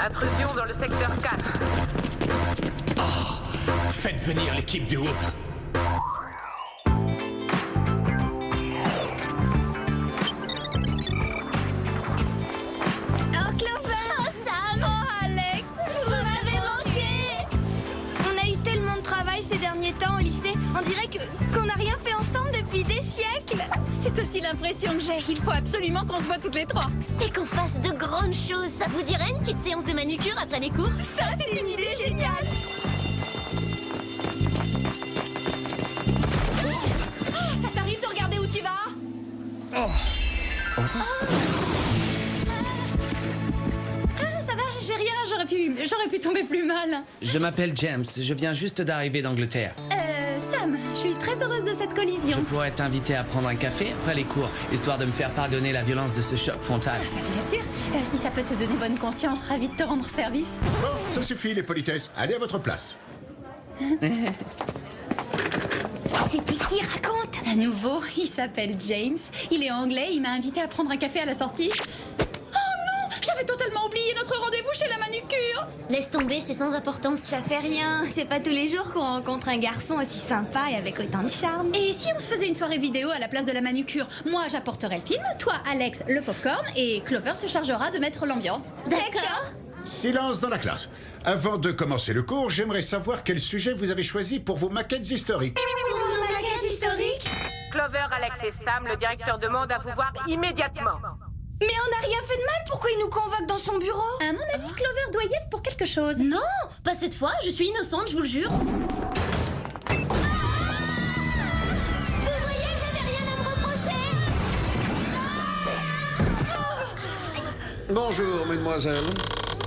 Intrusion dans le secteur 4. Faites venir l'équipe du Whoop. Oh, Clover! Oh, Sam! Oh, Alex! Vous m'avez manqué! On a eu tellement de travail ces derniers temps au lycée. On dirait qu'on n'a rien fait ensemble depuis des siècles. C'est aussi l'impression que j'ai. Il faut absolument qu'on se voit toutes les trois. Et qu'on fasse de grandes choses. Ça vous dirait une petite séance de manucure après les cours? Ça, c'est une idée géniale! Ça t'arrive de regarder où tu vas? Ah, ça va, J'ai rien, j'aurais pu tomber plus mal. Je m'appelle James, je viens juste d'arriver d'Angleterre. Sam, je suis très heureuse de cette Je collision. pourrais t'inviter à prendre un café après les cours, histoire de me faire pardonner la violence de ce choc frontal. Bien sûr, si ça peut te donner bonne conscience, ravi de te rendre service. Bon, ça suffit les politesses. Allez à votre place. c'était qui raconte? À nouveau, il s'appelle James. Il est anglais, il m'a invité à prendre un café à la sortie. Oh non, j'avais totalement oublié notre rendez-vous chez la manucure. Laisse tomber, c'est sans importance. Ça fait rien. C'est pas tous les jours qu'on rencontre un garçon aussi sympa et avec autant de charme. Et si on se faisait une soirée vidéo à la place de la manucure? Moi, j'apporterai le film, toi, Alex, le popcorn, et Clover se chargera de mettre l'ambiance. D'accord. Silence dans la classe. Avant de commencer le cours, j'aimerais savoir quel sujet vous avez choisi pour vos maquettes historiques. Pour nos maquettes historiques? Clover, Alex et Sam, le directeur demande à vous voir immédiatement. Mais on n'a rien fait de mal, pourquoi il nous convoque dans son bureau? À mon avis, Clover doit y être pour quelque chose. Non, pas cette fois, je suis innocente, je vous le jure. Vous voyez que j'avais rien à me reprocher? Bonjour, mesdemoiselles.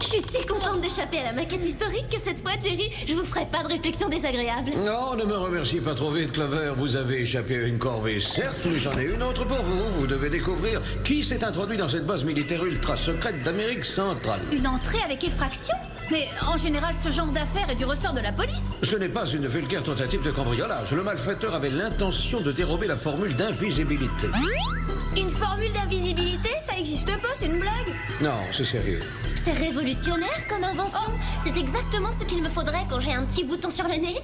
Je suis si contente d'échapper à la maquette historique que cette fois, Jerry, je vous ferai pas de réflexion désagréable. Non, ne me remerciez pas trop vite, Clover. Vous avez échappé à une corvée, certes, mais j'en ai une autre pour vous. Vous devez découvrir qui s'est introduit dans cette base militaire ultra secrète d'Amérique centrale. Une entrée avec effraction? Mais en général, ce genre d'affaire est du ressort de la police. Ce n'est pas une vulgaire tentative de cambriolage. Le malfaiteur avait l'intention de dérober la formule d'invisibilité. Une formule d'invisibilité? Ça existe pas, c'est une blague. Non, c'est sérieux. C'est révolutionnaire comme invention. C'est exactement ce qu'il me faudrait quand j'ai un petit bouton sur le nez.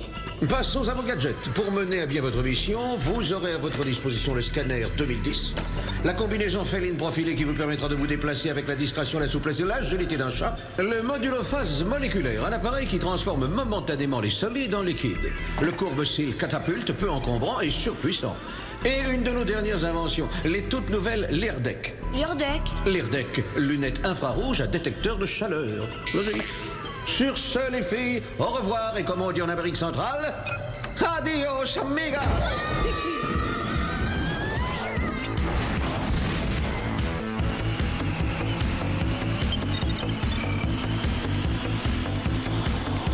Passons à vos gadgets. Pour mener à bien votre mission, vous aurez à votre disposition le scanner 2010, la combinaison féline profilée qui vous permettra de vous déplacer avec la discrétion, la souplesse et l'agilité d'un chat, le modulophase moléculaire, un appareil qui transforme momentanément les solides en liquides, le courbe-cil catapulte, peu encombrant et surpuissant, et une de nos dernières inventions, les toutes nouvelles Leardec. Leardec. Leardec, lunettes infrarouges à détecteur de chaleur. Logique. Sur ce, les filles, au revoir et comme on dit en Amérique centrale, adios, amigas.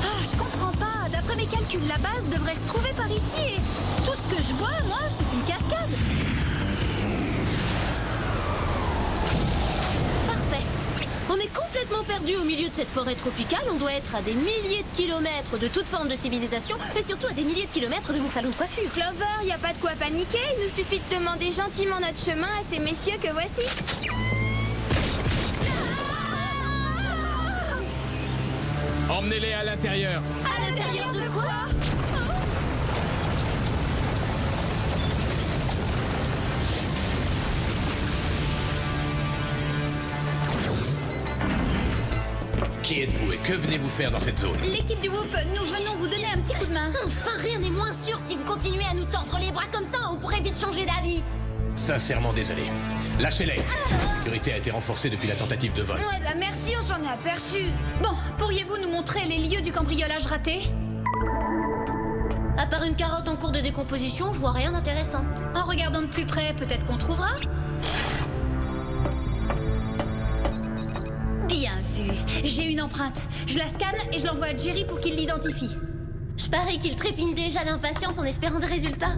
Ah, je comprends pas. D'après mes calculs, la base devrait se trouver par ici. Et tout ce que je vois, moi, c'est une cascade. Parfait. On est complètement perdu au milieu de cette forêt tropicale. On doit être à des milliers de kilomètres de toute forme de civilisation et surtout à des milliers de kilomètres de mon salon de coiffure. Clover, y a pas de quoi paniquer. Il nous suffit de demander gentiment notre chemin à ces messieurs que voici. Emmenez-les à l'intérieur. À l'intérieur de quoi? Qui êtes-vous et que venez-vous faire dans cette zone? L'équipe du Whoop, nous venons vous donner un petit coup de main. Enfin, rien n'est moins sûr. Si vous continuez à nous tordre les bras comme ça, on pourrait vite changer d'avis. Sincèrement désolé. Lâchez-les. La sécurité a été renforcée depuis la tentative de vol. Ouais, bah merci, on s'en est aperçu. Bon, pourriez-vous nous montrer les lieux du cambriolage raté? À part une carotte en cours de décomposition, je vois rien d'intéressant. En regardant de plus près, peut-être qu'on trouvera. Bien vu. J'ai une empreinte. Je la scanne et je l'envoie à Jerry pour qu'il l'identifie. Je parie qu'il trépigne déjà d'impatience en espérant des résultats.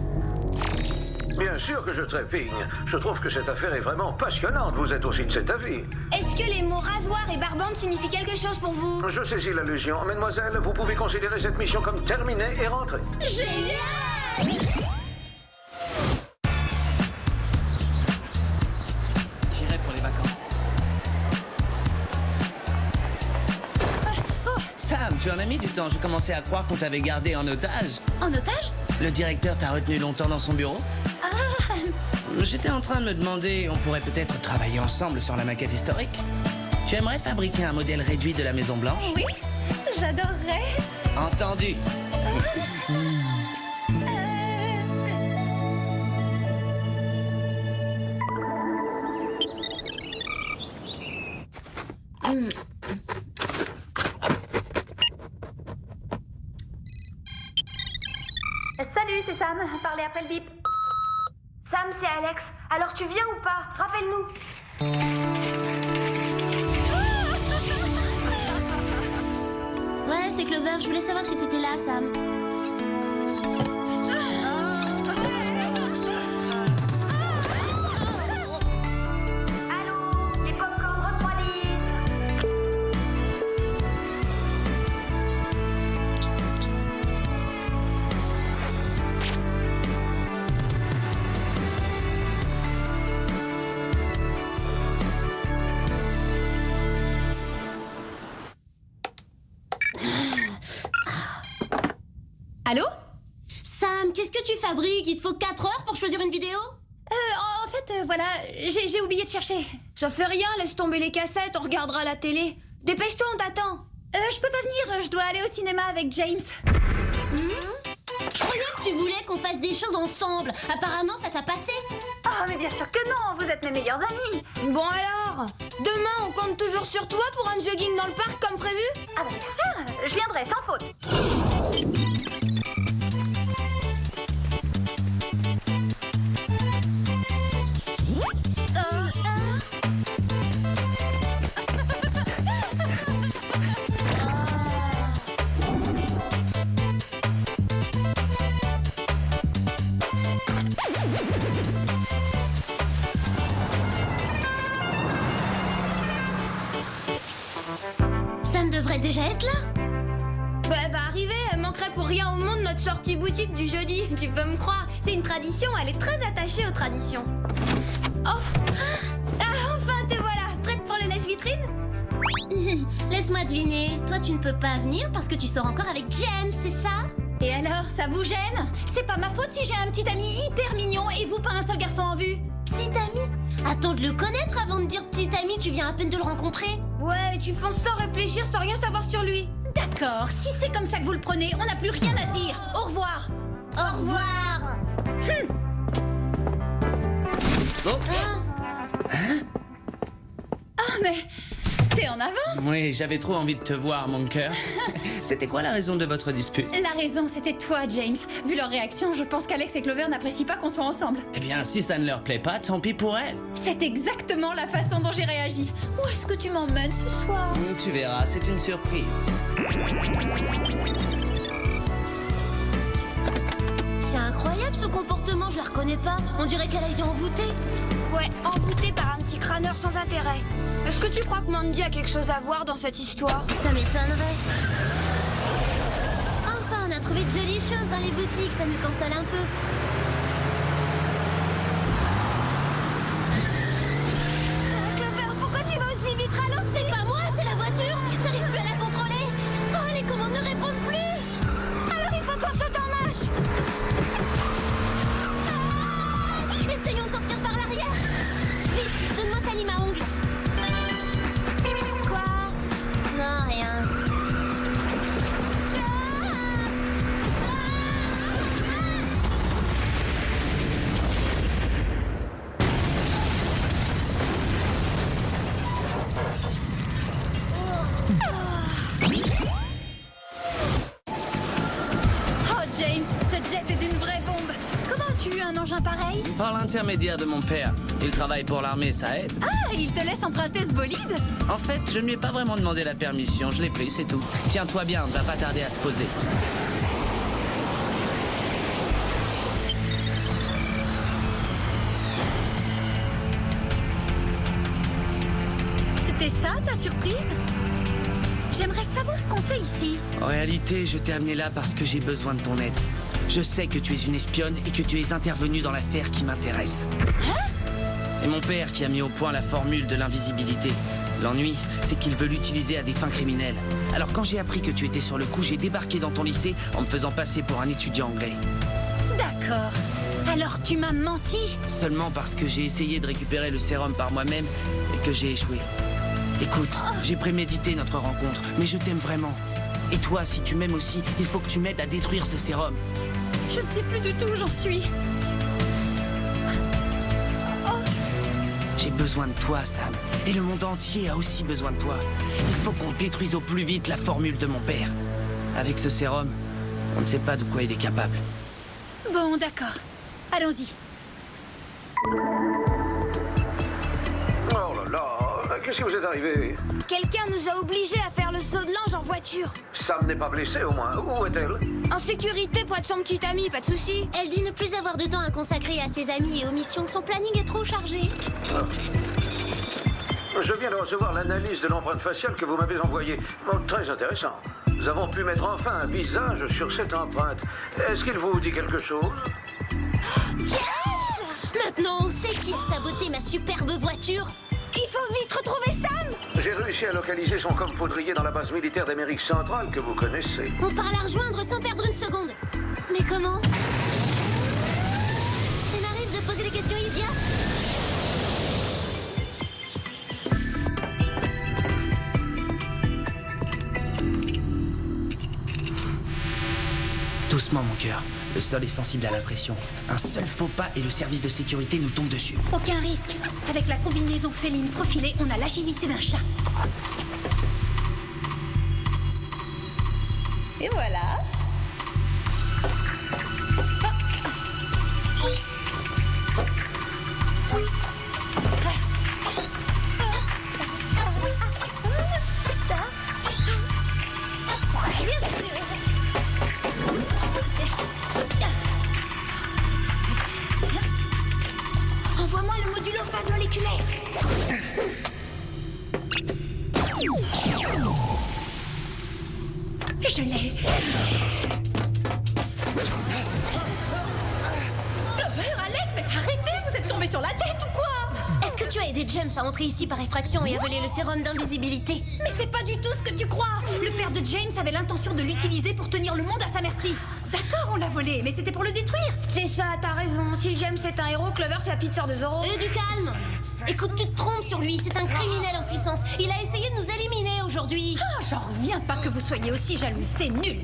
Bien sûr que je trépigne. Je trouve que cette affaire est vraiment passionnante. Vous êtes aussi de cet avis. Est-ce que les mots rasoir et barbante signifient quelque chose pour vous? Je saisis l'allusion. Mademoiselle, vous pouvez considérer cette mission comme terminée et rentrer. Génial! J'irai pour les vacances. temps, je commençais à croire qu'on t'avait gardé en otage. En otage? Le directeur t'a retenu longtemps dans son bureau? Ah, J'étais en train de me demander, on pourrait peut-être travailler ensemble sur la maquette historique. Tu aimerais fabriquer un modèle réduit de la Maison Blanche? oui, j'adorerais. Entendu. Salut, c'est Sam. Parlez après le bip. Sam, c'est Alex. Alors tu viens ou pas? Rappelle-nous. Ouais, c'est Clover, je voulais savoir si t'étais là, Sam. Allô, les popcorn refroidissent. Allô? Sam, qu'est-ce que tu fabriques? Il te faut 4 heures pour choisir une vidéo? En fait, voilà, j'ai oublié de chercher. Ça fait rien, laisse tomber les cassettes, on regardera la télé. Dépêche-toi, on t'attend. Je peux pas venir, je dois aller au cinéma avec James. Je croyais que tu voulais qu'on fasse des choses ensemble. Apparemment, ça t'a passé. Ah, mais bien sûr que non, vous êtes mes meilleurs amis. Bon alors, demain on compte toujours sur toi pour un jogging dans le parc comme prévu? Ah bah bien sûr, je viendrai sans faute. Sam devrait déjà être là. Bah elle va arriver, elle manquerait pour rien au monde notre sortie boutique du jeudi. Tu peux me croire, c'est une tradition, elle est très attachée aux traditions. Oh ah, enfin te voilà, prête pour le lèche-vitrine? Laisse-moi deviner, toi tu ne peux pas venir parce que tu sors encore avec James, c'est ça? Et alors, ça vous gêne? C'est pas ma faute si j'ai un petit ami hyper mignon et vous pas un seul garçon en vue. Petit ami? Attends de le connaître avant de dire petit ami, tu viens à peine de le rencontrer. Ouais, tu fonces sans réfléchir, sans rien savoir sur lui. D'accord, si c'est comme ça que vous le prenez, on n'a plus rien à se dire. Au revoir. Au revoir. Oh. Ah, mais t'es en avance. Oui, j'avais trop envie de te voir, mon cœur. C'était quoi la raison de votre dispute? La raison, c'était toi, James. Vu leur réaction, je pense qu'Alex et Clover n'apprécient pas qu'on soit ensemble. Eh bien, si ça ne leur plaît pas, tant pis pour elles. C'est exactement la façon dont j'ai réagi. Où est-ce que tu m'emmènes ce soir? Tu verras, c'est une surprise. C'est incroyable ce comportement, je la reconnais pas. On dirait qu'elle a été envoûtée. Ouais, envoûté par un petit crâneur sans intérêt. Est-ce que tu crois que Mandy a quelque chose à voir dans cette histoire? Ça m'étonnerait. Enfin, on a trouvé de jolies choses dans les boutiques, ça nous console un peu. Clover, pourquoi tu vas aussi vite? Ralors, C'est pas moi, c'est la voiture. J'arrive plus à la contrôler. Oh, les commandes ne répondent plus. alors il faut qu'on saute en marche. Essayons de sortir par l'arrière. Vite, donne-moi ta lime à ongles. Quoi? Non, rien. Oh, James, ce jet est une vraie bombe. Comment as-tu eu un engin pareil? Par l'intermédiaire de mon père. Il travaille pour l'armée, ça aide. Ah, il te laisse emprunter ce bolide? En fait, je ne lui ai pas vraiment demandé la permission, je l'ai pris, c'est tout. Tiens-toi bien, on ne va pas tarder à se poser. C'était ça, ta surprise? J'aimerais savoir ce qu'on fait ici. En réalité, je t'ai amené là parce que j'ai besoin de ton aide. Je sais que tu es une espionne et que tu es intervenue dans l'affaire qui m'intéresse. C'est mon père qui a mis au point la formule de l'invisibilité. L'ennui, c'est qu'il veut l'utiliser à des fins criminelles. Alors quand j'ai appris que tu étais sur le coup, j'ai débarqué dans ton lycée en me faisant passer pour un étudiant anglais. D'accord. Alors tu m'as menti? Seulement parce que j'ai essayé de récupérer le sérum par moi-même et que j'ai échoué. Écoute, j'ai prémédité notre rencontre, mais je t'aime vraiment. Et toi, si tu m'aimes aussi, il faut que tu m'aides à détruire ce sérum. Je ne sais plus du tout où j'en suis. J'ai besoin de toi, Sam. Et le monde entier a aussi besoin de toi. Il faut qu'on détruise au plus vite la formule de mon père. Avec ce sérum, on ne sait pas de quoi il est capable. Bon, d'accord. Allons-y. Oh là là, qu'est-ce qui vous est arrivé? Quelqu'un nous a obligés à faire le saut de l'ange en voiture. Sam n'est pas blessée au moins. Où est-elle? En sécurité près de son petit ami, pas de souci. Elle dit ne plus avoir de temps à consacrer à ses amis et aux missions. Son planning est trop chargé. Je viens de recevoir l'analyse de l'empreinte faciale que vous m'avez envoyée. Bon, très intéressant. Nous avons pu mettre enfin un visage sur cette empreinte. Est-ce qu'il vous dit quelque chose? Maintenant, on sait qui a saboté ma superbe voiture. Il faut vite retrouver Sam. J'ai réussi à localiser son corps poudrier dans la base militaire d'Amérique centrale que vous connaissez. On part la rejoindre sans perdre une seconde. Mais comment? Il m'arrive de poser des questions idiotes. Doucement, mon cœur. Le sol est sensible à la pression. Un seul faux pas et le service de sécurité nous tombe dessus. Aucun risque. Avec la combinaison féline profilée, on a l'agilité d'un chat. Et voilà. Envoie-moi le modulo phase moléculaire. Je l'ai. Alex, mais arrêtez, vous êtes tombé sur la tête ou quoi? Est-ce que tu as aidé James à entrer ici par effraction et avaler le sérum d'invisibilité? Mais c'est pas du tout ce que tu crois. Le père de James avait l'intention de l'utiliser pour tenir le monde à sa merci. D'accord, on l'a volé, mais c'était pour le détruire. C'est ça, t'as raison. Si James est un héros, Clover c'est la petite sœur de Zorro. Du calme. Écoute, tu te trompes sur lui, c'est un criminel en puissance. Il a essayé de nous éliminer aujourd'hui. Ah, j'en reviens pas que vous soyez aussi jaloux, c'est nul.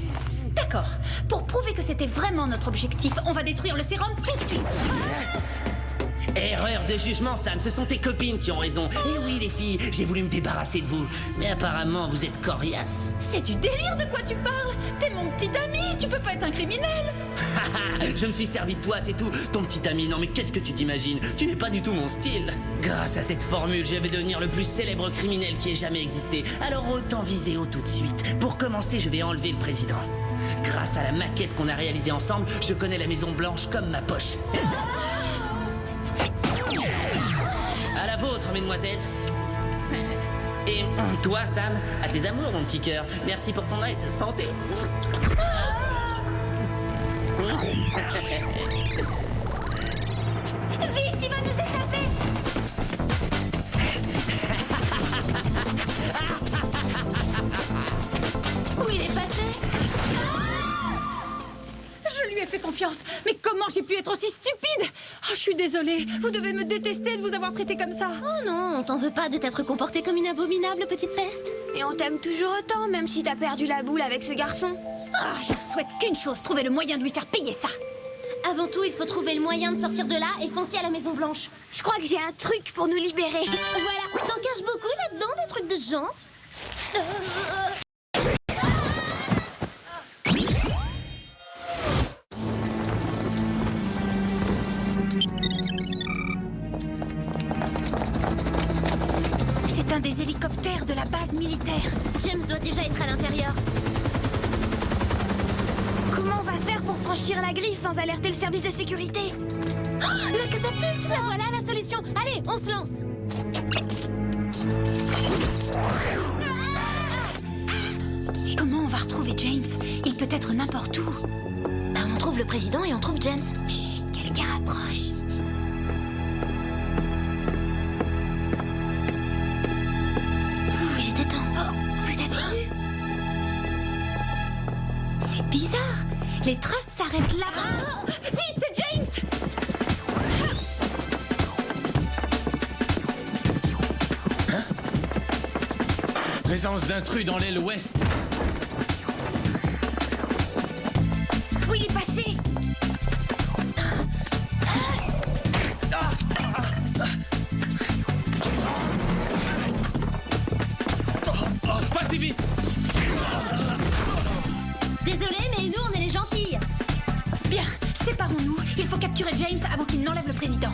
D'accord, pour prouver que c'était vraiment notre objectif, on va détruire le sérum tout de suite. Erreur de jugement, Sam, ce sont tes copines qui ont raison. Et oui, les filles, j'ai voulu me débarrasser de vous. Mais apparemment, vous êtes coriaces. C'est du délire, de quoi tu parles? T'es mon petit ami, tu peux pas être un criminel. Je me suis servi de toi, c'est tout. Ton petit ami, non mais qu'est-ce que tu t'imagines? Tu n'es pas du tout mon style. Grâce à cette formule, je vais devenir le plus célèbre criminel qui ait jamais existé. Alors autant viser haut tout de suite. Pour commencer, je vais enlever le président. Grâce à la maquette qu'on a réalisée ensemble, je connais la Maison Blanche comme ma poche. À la vôtre, mesdemoiselles. Et toi, Sam, à tes amours, mon petit cœur. Merci pour ton aide. Santé. Vite, il va nous échapper. Où il est passé? Je lui ai fait confiance, mais comment j'ai pu être aussi stupide? Oh, je suis désolée, vous devez me détester de vous avoir traité comme ça. Oh non, on t'en veut pas de t'être comportée comme une abominable petite peste. Et on t'aime toujours autant, même si t'as perdu la boule avec ce garçon. Ah, je souhaite qu'une chose, trouver le moyen de lui faire payer ça. Avant tout, il faut trouver le moyen de sortir de là et foncer à la Maison Blanche. Je crois que j'ai un truc pour nous libérer. Voilà. T'en caches beaucoup là-dedans, des trucs de ce genre? C'est un des hélicoptères de la base militaire. James doit déjà être à l'intérieur. Comment on va faire pour franchir la grille sans alerter le service de sécurité? Oh, la catapulte! La voilà la solution! Allez, on se lance! Comment on va retrouver James? Il peut être n'importe où. On trouve le président et on trouve James. Chut, quelqu'un approche. Les traces s'arrêtent là-bas. Vite, c'est James! Présence d'intrus dans l'aile ouest. Où il est passé? Pas si vite! Désolé, mais nous, on est les gentilles. Bien, séparons-nous. Il faut capturer James avant qu'il n'enlève le président.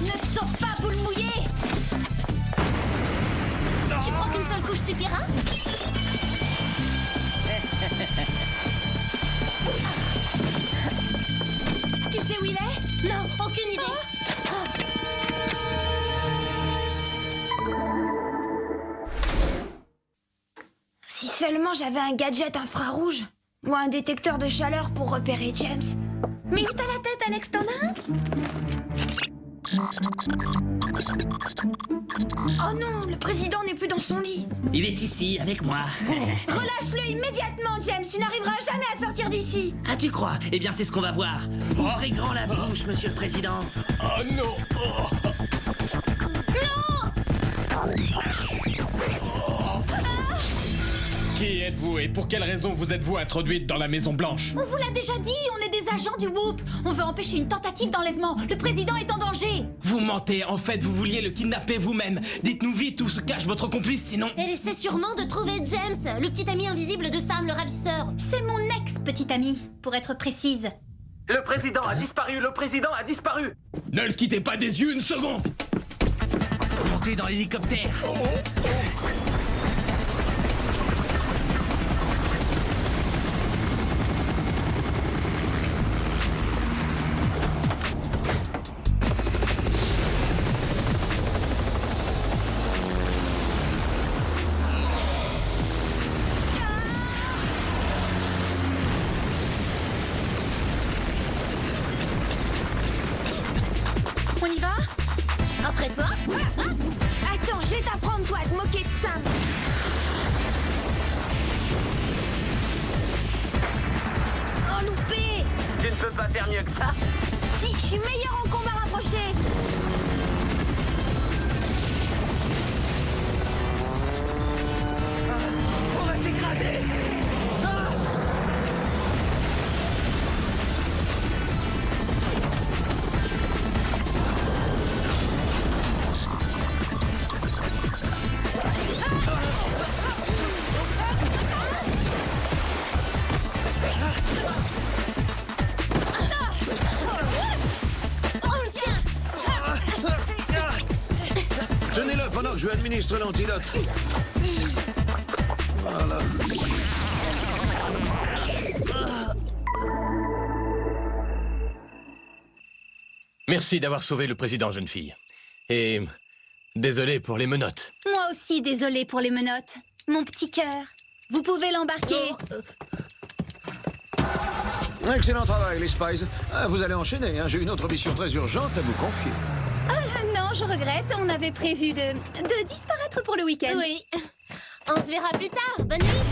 Ne te sors pas, boule mouillée. Tu crois qu'une seule couche suffira? Tu sais où il est? Non, aucune idée. Si seulement j'avais un gadget infrarouge ou un détecteur de chaleur pour repérer James. Mais où t'as la tête, Alex? T'en as un? Oh non, le président n'est plus dans son lit. Il est ici, avec moi. Relâche-le immédiatement, James. Tu n'arriveras jamais à sortir d'ici. Ah, tu crois? Eh bien, c'est ce qu'on va voir. Ouvrez grand la bouche, monsieur le président. Oh non! Qui êtes-vous et pour quelle raison vous êtes-vous introduite dans la Maison Blanche? On vous l'a déjà dit, on est des agents du WHOOP. On veut empêcher une tentative d'enlèvement. Le président est en danger. Vous mentez, en fait, vous vouliez le kidnapper vous-même. Dites-nous vite où se cache votre complice, sinon... Elle essaie sûrement de trouver James, le petit ami invisible de Sam, le ravisseur. C'est mon ex-petit ami, pour être précise. Le président a disparu, le président a disparu. Ne le quittez pas des yeux une seconde! Montez dans l'hélicoptère. On y va? Après toi? Attends, je vais t'apprendre, toi, à te moquer de Sam. Oh, loupé! Tu ne peux pas faire mieux que ça. Si, je suis meilleur en combat rapproché. On va s'écraser. Tenez-le pendant que je lui administre l'antidote. Voilà. Merci d'avoir sauvé le président, jeune fille. Et désolé pour les menottes. Moi aussi, désolée pour les menottes. Mon petit cœur, vous pouvez l'embarquer. Excellent travail, les Spies. Ah, vous allez enchaîner, hein. J'ai une autre mission très urgente à vous confier. Non, je regrette. On avait prévu de disparaître pour le week-end. Oui. On se verra plus tard. Bonne nuit.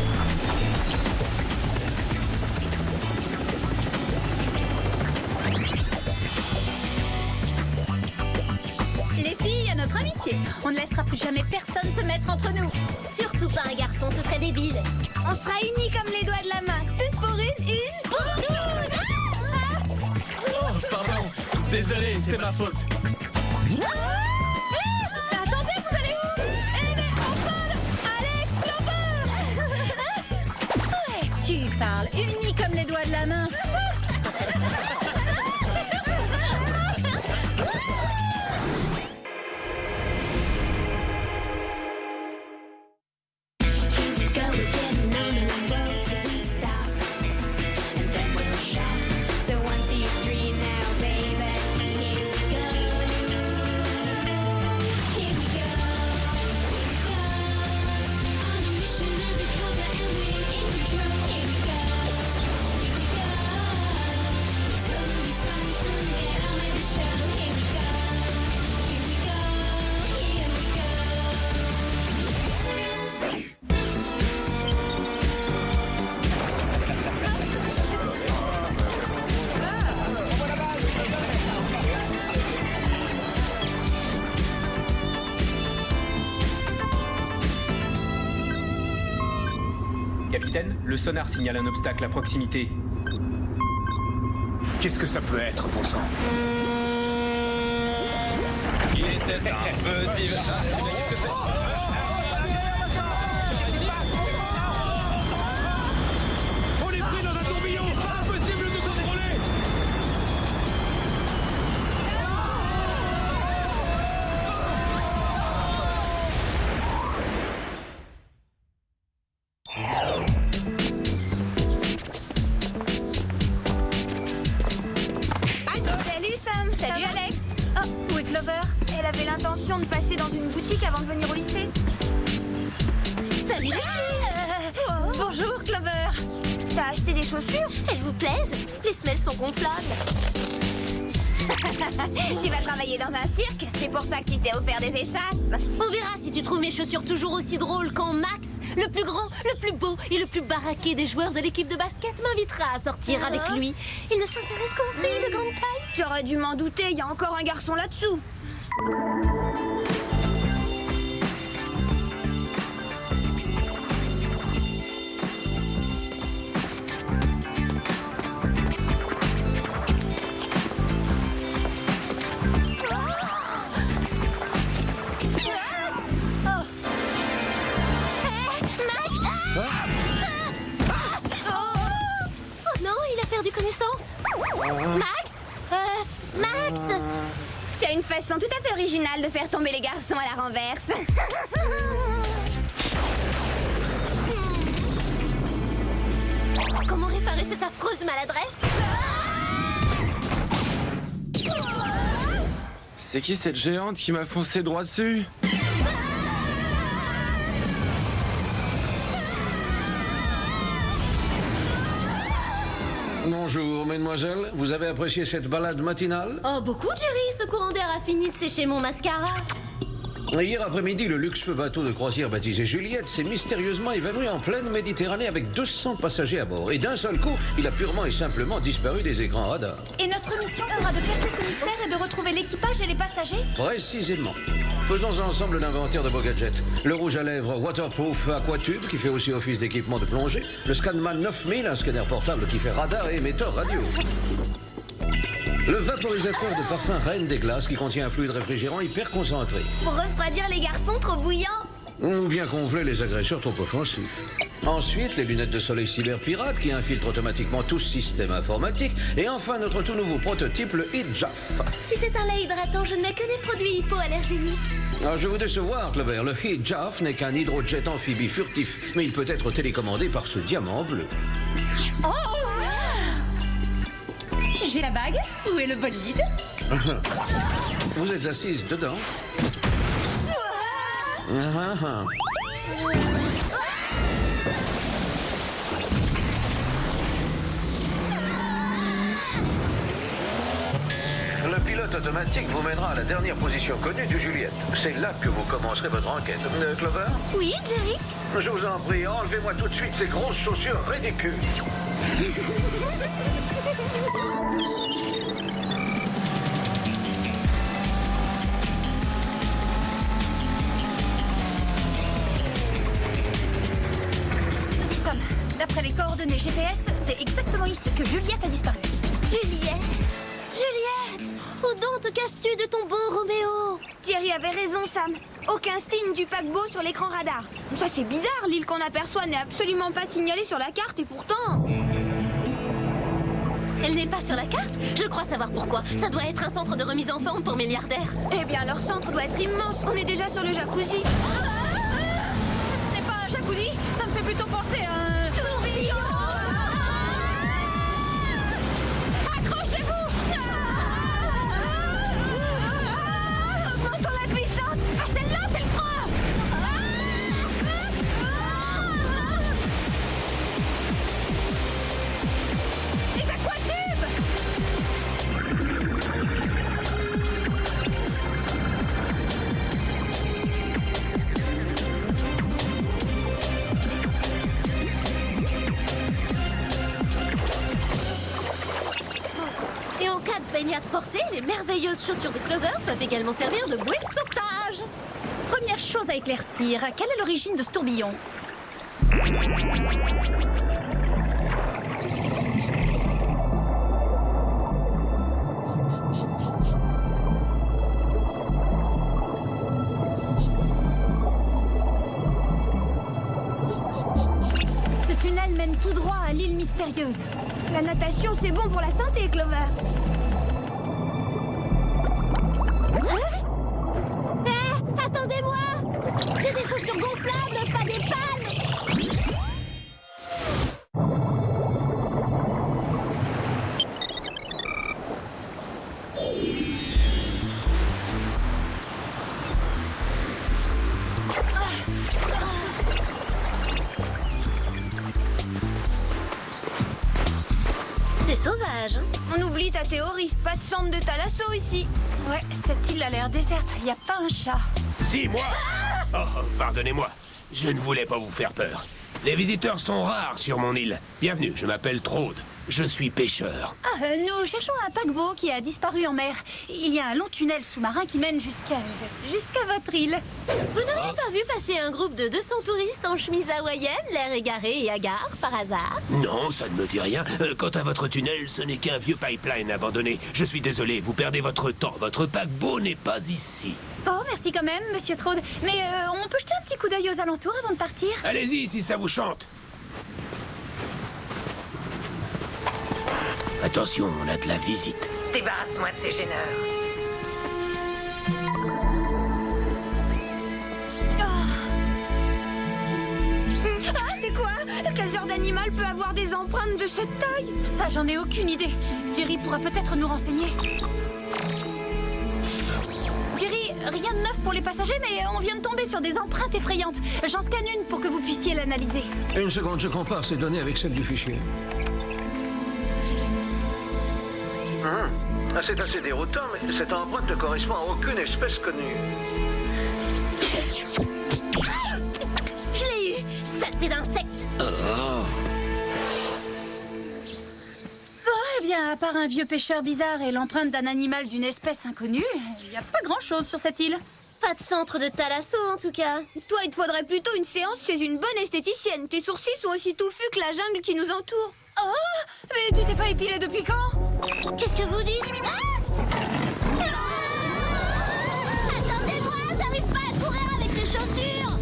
Les filles, à notre amitié. On ne laissera plus jamais personne se mettre entre nous. Surtout pas un garçon, ce serait débile. On sera unis comme les doigts de la main. Toutes pour une pour toutes. Oh, pardon. Désolé, c'est ma faute. Attendez, vous allez où? Eh mais enfin, Alex Clover. Ouais, tu parles. Unis comme les doigts de la main. Capitaine, le sonar signale un obstacle à proximité. Qu'est-ce que ça peut être, bon sang? Il était un petit... On est pris dans un tourbillon! Impossible de contrôler! Salut Sam! Salut Alex. Oh, où est Clover? Elle avait l'intention de passer dans une boutique avant de venir au lycée. Salut les filles. Bonjour Clover! T'as acheté des chaussures? Elles vous plaisent? Les semelles sont gonflables. Tu vas travailler dans un cirque? C'est pour ça que tu t'es offert des échasses. On verra si tu trouves mes chaussures toujours aussi drôles quand Max, le plus grand, le plus beau et le plus baraqué des joueurs de l'équipe de basket, m'invitera à sortir avec lui. Il ne s'intéresse qu'aux filles de grande taille. J'aurais dû m'en douter, il y a encore un garçon là-dessous. Oh non, il a perdu connaissance. Max Max T'as une façon tout à fait originale de faire tomber les garçons à la renverse. Comment réparer cette affreuse maladresse? C'est qui cette géante qui m'a foncé droit dessus? Bonjour, mesdemoiselles. Vous avez apprécié cette balade matinale? Oh, beaucoup, Jerry. Ce courant d'air a fini de sécher mon mascara. Hier après-midi, le luxueux bateau de croisière baptisé Juliette s'est mystérieusement évanoui en pleine Méditerranée avec 200 passagers à bord. Et d'un seul coup, il a purement et simplement disparu des écrans radars. Et notre mission sera de percer ce mystère et de retrouver l'équipage et les passagers? Précisément. Faisons ensemble l'inventaire de vos gadgets. Le rouge à lèvres Waterproof Aquatube, qui fait aussi office d'équipement de plongée. Le Scanman 9000, un scanner portable qui fait radar et émetteur radio. Le vaporisateur de parfum Reine des Glaces, qui contient un fluide réfrigérant hyper concentré. Pour refroidir les garçons trop bouillants. Ou bien congeler les agresseurs trop offensifs. Ensuite, les lunettes de soleil cyberpirate qui infiltrent automatiquement tout système informatique. Et enfin, notre tout nouveau prototype, le Hijaf. Si c'est un lait hydratant, je ne mets que des produits hypoallergéniques. Alors, je vais vous décevoir, Clover. Le Hijaf n'est qu'un hydrojet amphibie furtif, mais il peut être télécommandé par ce diamant bleu. Oh! J'ai la bague. Où est le bolide? Vous êtes assise dedans. Le pilote automatique vous mènera à la dernière position connue du Juliette. C'est là que vous commencerez votre enquête. Clover? Oui, Jerry? Je vous en prie, enlevez-moi tout de suite ces grosses chaussures ridicules. Nous y sommes. D'après les coordonnées GPS, c'est exactement ici que Juliette a disparu. Juliette? Juliette! Où donc te caches-tu de ton beau Roméo? Jerry avait raison, Sam. Aucun signe du paquebot sur l'écran radar. Ça, c'est bizarre. L'île qu'on aperçoit n'est absolument pas signalée sur la carte et pourtant... Elle n'est pas sur la carte? Je crois savoir pourquoi. Ça doit être un centre de remise en forme pour milliardaires. Eh bien, leur centre doit être immense. On est déjà sur le jacuzzi. Ce n'est pas un jacuzzi. Ça me fait plutôt penser à un... tourbillon. Accrochez-vous! Augmentons la puissance. Ah, celle-là, c'est le frein! Les aquatubes. Et en cas de baignade forcée, les merveilleuses chaussures de Clover peuvent également servir de bouée de sauvetage. Première chose à éclaircir, quelle est l'origine de ce tourbillon? Ce tunnel mène tout droit à l'île mystérieuse. La natation, c'est bon pour la santé, Clover. Attendez-moi! J'ai des chaussures gonflables, pas des pannes! C'est sauvage, hein? On oublie ta théorie. Pas de centre de thalasso ici. Ouais, cette île a l'air déserte. Il n'y a pas un chat. Si, moi. Oh, pardonnez-moi. Je ne voulais pas vous faire peur. Les visiteurs sont rares sur mon île. Bienvenue, je m'appelle Trode. Je suis pêcheur. Nous cherchons un paquebot qui a disparu en mer. Il y a un long tunnel sous-marin qui mène jusqu'à votre île. Vous n'auriez pas vu passer un groupe de 200 touristes en chemise hawaïenne, l'air égaré et hagard, par hasard? Non, ça ne me dit rien. Quant à votre tunnel, ce n'est qu'un vieux pipeline abandonné. Je suis désolé, vous perdez votre temps. Votre paquebot n'est pas ici. Bon, merci quand même, monsieur Trode. Mais on peut jeter un petit coup d'œil aux alentours avant de partir? Allez-y, si ça vous chante. Attention, on a de la visite. Débarrasse-moi de ces gêneurs. Ah, c'est quoi? Quel genre d'animal peut avoir des empreintes de cette taille? Ça, j'en ai aucune idée. Jerry pourra peut-être nous renseigner. Jerry, rien de neuf pour les passagers, mais on vient de tomber sur des empreintes effrayantes. J'en scanne une pour que vous puissiez l'analyser. Une seconde, je compare ces données avec celles du fichier. C'est assez déroutant, mais cette empreinte ne correspond à aucune espèce connue. Je l'ai eu! Saleté d'insecte! Eh bien, à part un vieux pêcheur bizarre et l'empreinte d'un animal d'une espèce inconnue, il n'y a pas grand-chose sur cette île. Pas de centre de thalasso, en tout cas. Toi, il te faudrait plutôt une séance chez une bonne esthéticienne. Tes sourcils sont aussi touffus que la jungle qui nous entoure. Oh! Mais tu t'es pas épilé depuis quand? Qu'est-ce que vous dites? Attendez-moi, j'arrive pas à courir avec ces chaussures!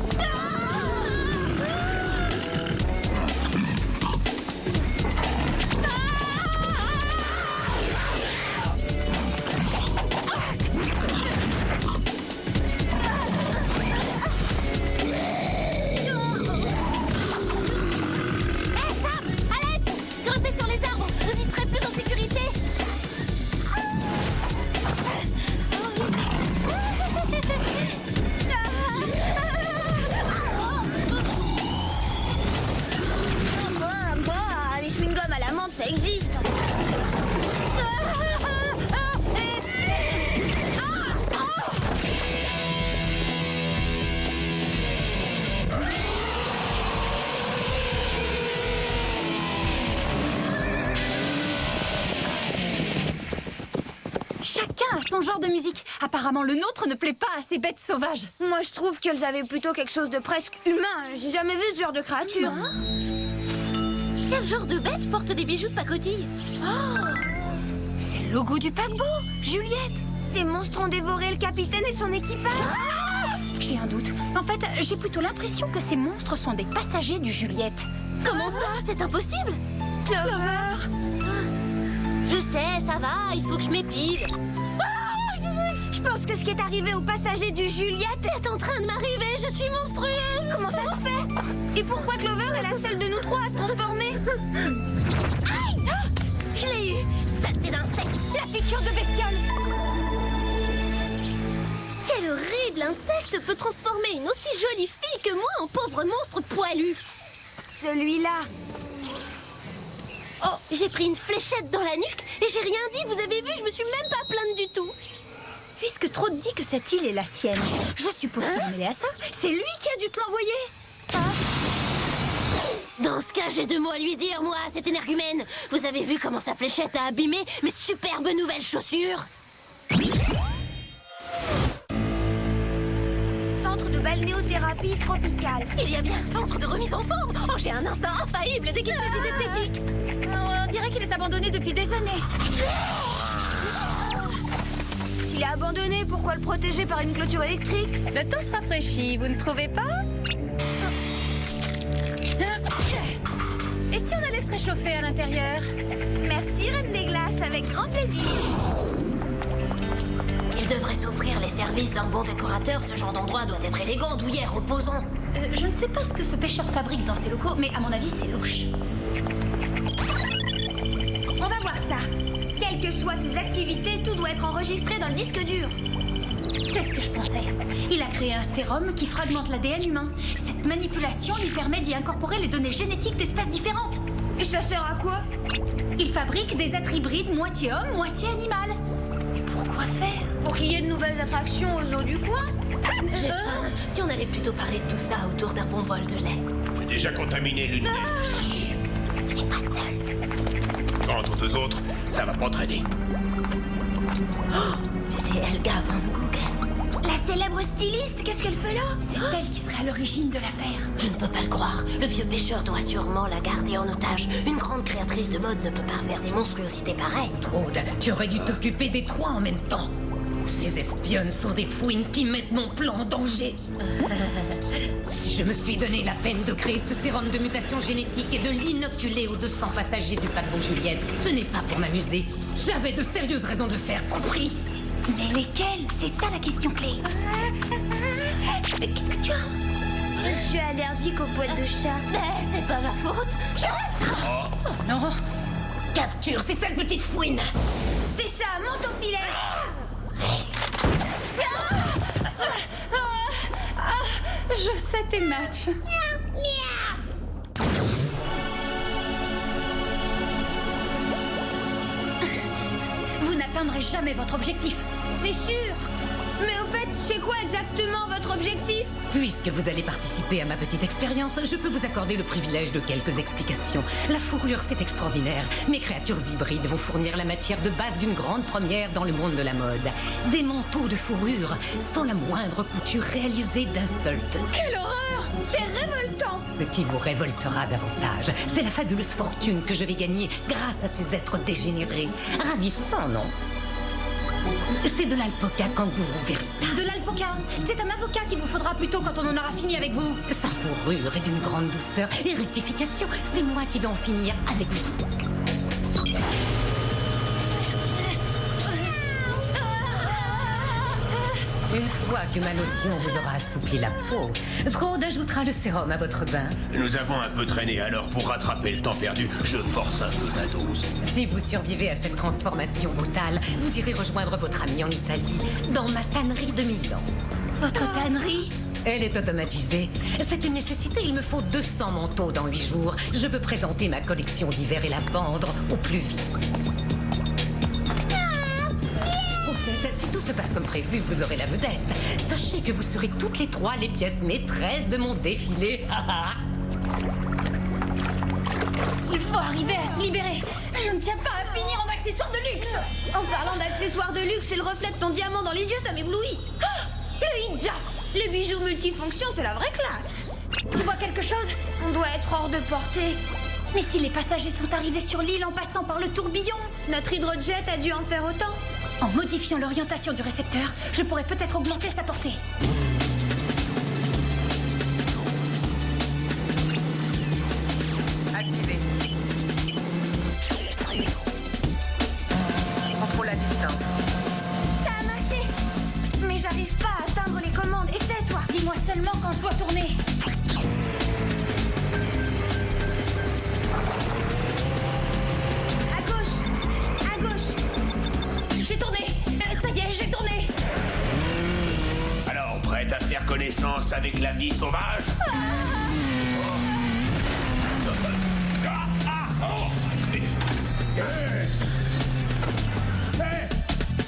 Ça existe. Chacun a son genre de musique. Apparemment, le nôtre ne plaît pas à ces bêtes sauvages. Moi, je trouve qu'elles avaient plutôt quelque chose de presque humain. J'ai jamais vu ce genre de créature. Quel genre de bête porte des bijoux de pacotille? C'est le logo du paquebot, Juliette. Ces monstres ont dévoré le capitaine et son équipage. J'ai un doute. En fait, j'ai plutôt l'impression que ces monstres sont des passagers du Juliette. Comment ça? C'est impossible? Clover! Je sais, ça va, il faut que je m'épile. Je pense que ce qui est arrivé aux passagers du Juliette est en train de m'arriver, je suis monstrueuse. Comment ça se fait? Et pourquoi Clover est la seule de nous trois à se transformer? Aïe! Je l'ai eu! Saleté d'insecte! La piqûre de bestiole! Quel horrible insecte peut transformer une aussi jolie fille que moi en pauvre monstre poilu? Celui-là. Oh, j'ai pris une fléchette dans la nuque et j'ai rien dit, vous avez vu, je me suis même pas plainte du tout. Puisque Trode dit que cette île est la sienne, je suppose qu'il est mêlé à ça. C'est lui qui a dû te l'envoyer. Dans ce cas, j'ai deux mots à lui dire, moi, cette énergumène. Vous avez vu comment sa fléchette a abîmé mes superbes nouvelles chaussures? Centre de balnéothérapie tropicale. Il y a bien un centre de remise en forme. Oh, j'ai un instinct infaillible dès qu'il s'agit d'esthétique. On dirait qu'il est abandonné depuis des années. S'il est abandonné, pourquoi le protéger par une clôture électrique? Le temps se rafraîchit, vous ne trouvez pas? Et si on allait se réchauffer à l'intérieur? Merci, Reine des Glaces, avec grand plaisir. Il devrait s'offrir les services d'un bon décorateur. Ce genre d'endroit doit être élégant, douillet, reposant. Je ne sais pas ce que ce pêcheur fabrique dans ses locaux, mais à mon avis, c'est louche. On va voir ça. Quelles que soient ses activités, tout doit être enregistré dans le disque dur. C'est ce que je pensais. Il a créé un sérum qui fragmente l'ADN humain. Cette manipulation lui permet d'y incorporer les données génétiques d'espèces différentes. Et ça sert à quoi? Il fabrique des êtres hybrides moitié homme, moitié animal. Mais pourquoi faire? Pour qu'il y ait de nouvelles attractions aux eaux du coin? J'ai faim. Si on allait plutôt parler de tout ça autour d'un bon bol de lait. J'ai déjà contaminé l'une d'elles. Il n'est pas seul. Quant aux deux autres, ça va pas traîner. C'est Helga Van Goguen. La célèbre styliste, qu'est-ce qu'elle fait là? C'est elle qui serait à l'origine de l'affaire. Je ne peux pas le croire. Le vieux pêcheur doit sûrement la garder en otage. Une grande créatrice de mode ne peut pas faire des monstruosités pareilles. Traude, tu aurais dû t'occuper des trois en même temps. Ces espionnes sont des fouines qui mettent mon plan en danger. Si je me suis donné la peine de créer ce sérum de mutation génétique et de l'inoculer aux 200 passagers du paquebot Juliette, ce n'est pas pour m'amuser. J'avais de sérieuses raisons de le faire, compris? Mais lesquelles? C'est ça la question clé. Qu'est-ce que tu as? Je suis allergique aux poils de chat. Mais c'est pas ma faute. Oh non. Capture ces sales petites fouines. C'est ça, monte au filet. Je sais tes matchs. Vous n'atteindrez jamais votre objectif. C'est sûr. Mais au fait, c'est quoi exactement votre objectif? Puisque vous allez participer à ma petite expérience, je peux vous accorder le privilège de quelques explications. La fourrure, c'est extraordinaire. Mes créatures hybrides vont fournir la matière de base d'une grande première dans le monde de la mode. Des manteaux de fourrure, sans la moindre couture réalisée d'un seul tenue. Quelle horreur! C'est révoltant! Ce qui vous révoltera davantage, c'est la fabuleuse fortune que je vais gagner grâce à ces êtres dégénérés. Ravissant, non? C'est de l'alpaca kangourou véritable. De l'alpaca? C'est un avocat qu'il vous faudra plutôt quand on en aura fini avec vous. Sa fourrure est d'une grande douceur et rectification. C'est moi qui vais en finir avec vous. Une fois que ma lotion vous aura assoupli la peau, Traude ajoutera le sérum à votre bain. Nous avons un peu traîné, alors pour rattraper le temps perdu, je force un peu la dose. Si vous survivez à cette transformation brutale, vous irez rejoindre votre ami en Italie, dans ma tannerie de Milan. Votre tannerie? Elle est automatisée. C'est une nécessité, il me faut 200 manteaux dans 8 jours. Je veux présenter ma collection d'hiver et la vendre au plus vite. Si tout se passe comme prévu, vous aurez la vedette. Sachez que vous serez toutes les trois les pièces maîtresses de mon défilé. Il faut arriver à se libérer. Je ne tiens pas à finir en accessoires de luxe. En parlant d'accessoires de luxe et le reflet de ton diamant dans les yeux, ça m'éblouit. Ah, le hijab. Les bijoux multifonctions, c'est la vraie classe. Tu vois quelque chose? On doit être hors de portée. Mais si les passagers sont arrivés sur l'île en passant par le tourbillon? Notre hydrojet a dû en faire autant. En modifiant l'orientation du récepteur, je pourrais peut-être augmenter sa portée. Activé. Contrôle la distance. Ça a marché. Mais j'arrive pas à atteindre les commandes. Essaie, toi. Dis-moi seulement quand je dois tourner. À gauche. À gauche. J'ai tourné. Ça y est, j'ai tourné. Alors, prête à faire connaissance avec la vie sauvage?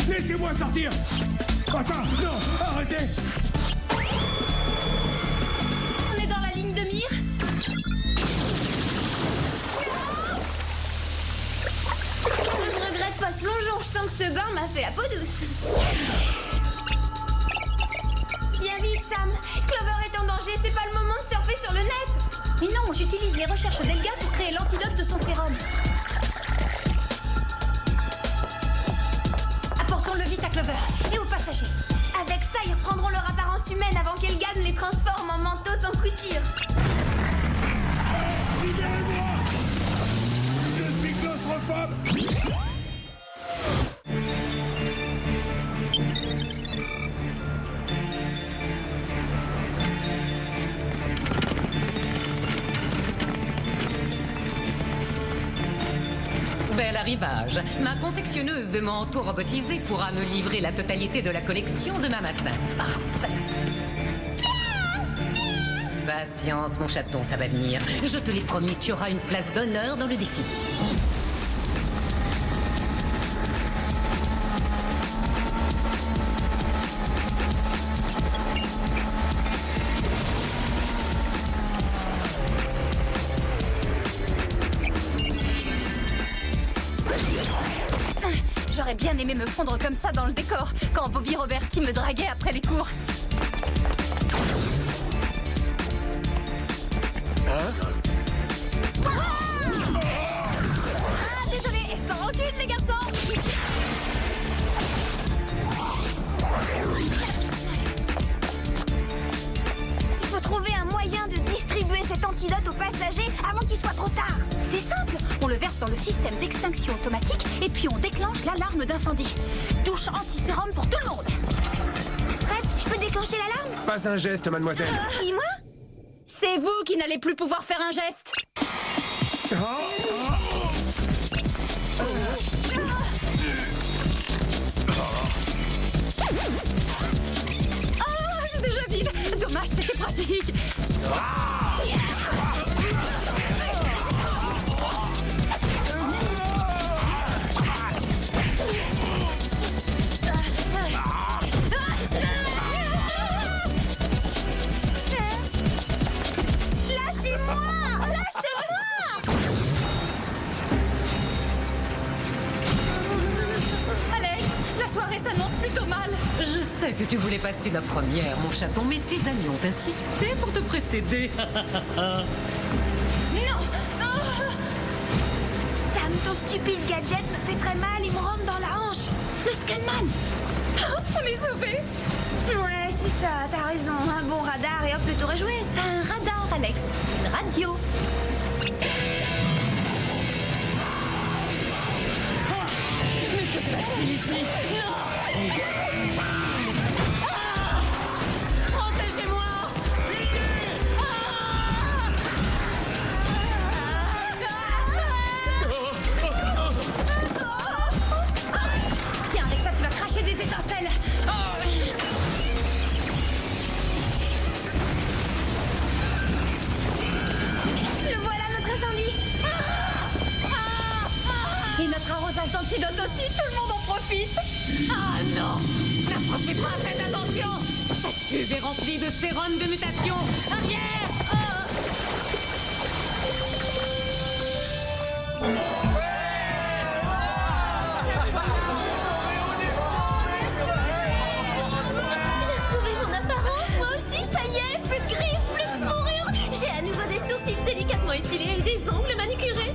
Laissez-moi sortir! Enfin, non, arrêtez! On est dans la ligne de mire? Je regrette pas ce plongeon. Je sens que ce bain m'a fait la peau douce. Viens vite, Sam. Clover est en danger, c'est pas le moment de surfer sur le net. Mais non, j'utilise les recherches d'Elga pour créer l'antidote de son sérum. Apportons-le vite à Clover et aux passagers. Avec ça, ils reprendront leur apparence humaine avant qu'Elga ne les transforme en manteaux sans couture. Libérez-moi! Je suis claustrophobe! Bel arrivage. Ma confectionneuse de manteaux robotisés pourra me livrer la totalité de la collection demain matin. Parfait. Patience, mon chaton, ça va venir. Je te l'ai promis, tu auras une place d'honneur dans le défi. J'aurais bien aimé me fondre comme ça dans le décor, quand Bobby Roberti me draguait après les cours. Désolé, sans rancune, les garçons. Il faut trouver un moyen de distribuer cet antidote aux passagers avant qu'il soit trop tard. C'est simple, on le verse dans le système d'extinction automatique et puis on déclenche l'alarme d'incendie. Douche anti-sérum pour tout le monde. Fred, je peux déclencher l'alarme? Pas un geste, mademoiselle. Dis-moi. C'est vous qui n'allez plus pouvoir faire un geste. Oh, c'est déjà vide. Dommage, c'était pratique. Alex, la soirée s'annonce plutôt mal. Je sais que tu voulais passer la première, mon chaton, mais tes amis ont insisté pour te précéder. Non. Sam, ton stupide gadget me fait très mal, il me rentre dans la hanche. Le Scanman. On est sauvés. Ouais, c'est ça, t'as raison. Un bon radar et hop, le tour est joué. T'as un radar, Alex. Une radio. Mais que se passe-t-il ici? Non! Protégez-moi! Tiens, avec ça, tu vas cracher des étincelles. Le voilà, notre incendie. Et notre arrosage d'antidote aussi, tout le monde en profite. Ah non! N'approchez pas, faites attention! Cette cuve est remplie de sérum de mutation! Arrière! J'ai retrouvé mon apparence, moi aussi, ça y est, plus de griffes, plus de fourrure. J'ai à nouveau des sourcils délicatement épilés et des ongles manucurés.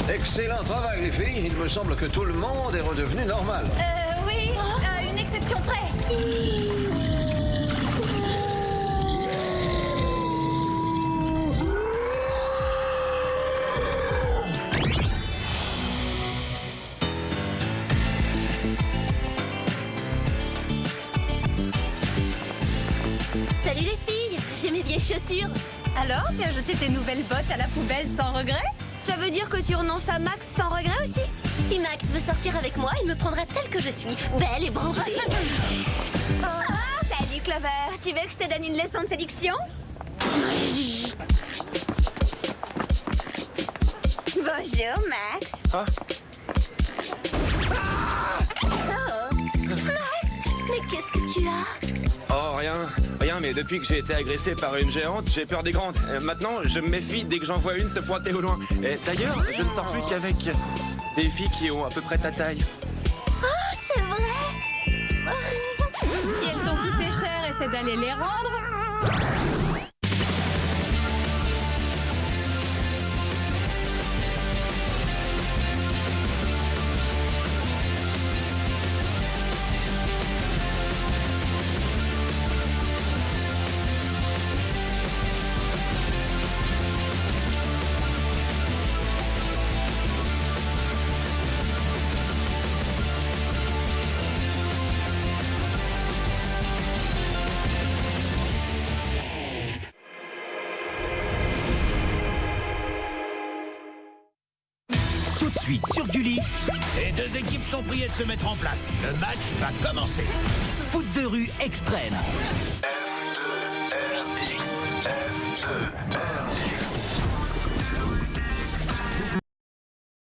Excellent travail, les filles. Il me semble que tout le monde est redevenu normal. Oui, à une exception près. Salut les filles, j'ai mes vieilles chaussures. Alors, tu as jeté tes nouvelles bottes à la poubelle sans regret? Ça veut dire que tu renonces à Max sans regret aussi? Si Max veut sortir avec moi, il me prendra telle que je suis, belle et branchée. Salut Clover, tu veux que je te donne une leçon de séduction? Bonjour Max. Ah. Oh. Max, mais qu'est-ce que tu as? Oh, rien, mais depuis que j'ai été agressé par une géante, j'ai peur des grandes. Maintenant, je me méfie dès que j'en vois une se pointer au loin. Et d'ailleurs, je ne sors plus qu'avec des filles qui ont à peu près ta taille. Oh, c'est vrai? Si elles t'ont coûté cher, c'est d'aller les rendre. Tout de suite sur Gulli, les deux équipes sont priées de se mettre en place. Le match va commencer. Foot de rue extrême. F2, RX, F2.